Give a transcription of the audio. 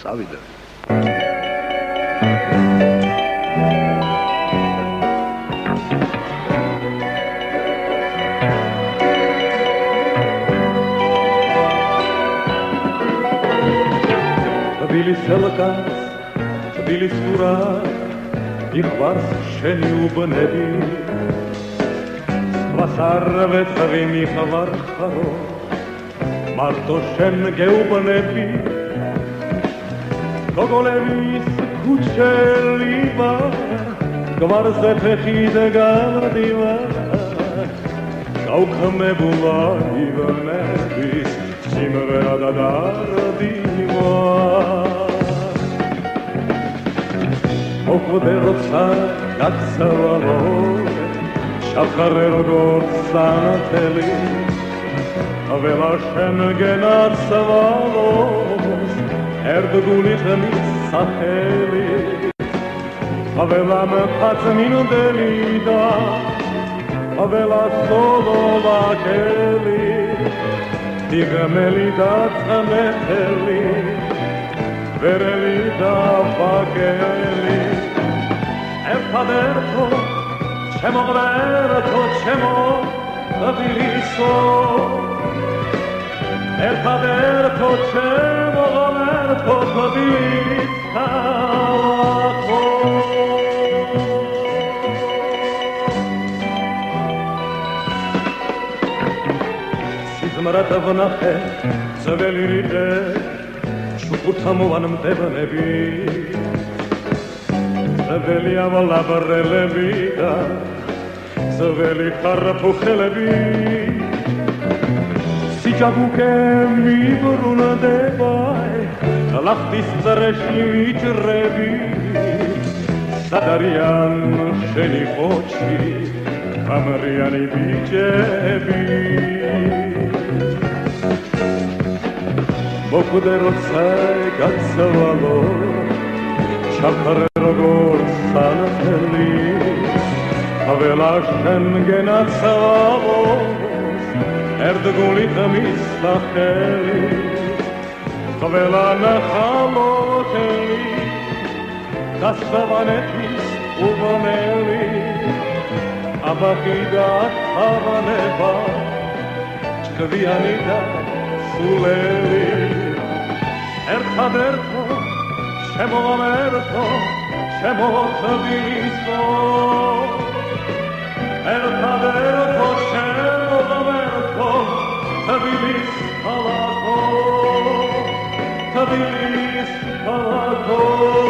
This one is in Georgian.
წავიდე. თბილის ელკას, თბილის ურას, იყვარს შენი უბნები. სხვას არ ვეცრი მიხვარ ხარო, მარტო შენ გეუბნები. გოგოლების ქუჩელი ვარ, გვარზე ფეხით გავდივარ, გაუქმებულა ივანების სიმღერა და დარდიმარ. მოხვდე როცა გაქცევალო, შახარე როგორც სანათელი, ველა შენგენ არცვალოს, ერთგულით მის სახელი. ველა მკაცმინდელი და ველა სოლოვაკელი, დიღმელი და წმეთელი, ვერელი და ვაკელი. ერთადერთო ჩემო ღმერთო ჩემო თბილისო, ერთადერთო ჩემო ღმერთო თბილის ქალაქო. სიზმრად ვნახე ძველი რიყე, შუქურთამოვან მდევნები, ძველი ავალაბრელები და ძველი ხარფუხელები. სიჯაბუკე მიბრუნდება, ლახტის წრეში ვიჭრები, სად არიან შენი ხოჩი, გამრიანი ბიჭები. მოხვდე როცა გაქცევალო, შახარე როგორც სანათელი, ველა შენგენ არცვალოს, ერთგულით მის სახელი. ველა ნახალოთელი, გასავანეთის უბნელი, აბახი და ხავანება, ჭკვიანი და სულელი. ერთადერთო ჩემო ღმერთო ჩემო თბილისო, ერთადერთო ჩემო ღმერთო თბილის ქალაქო, თბილის ქალაქო.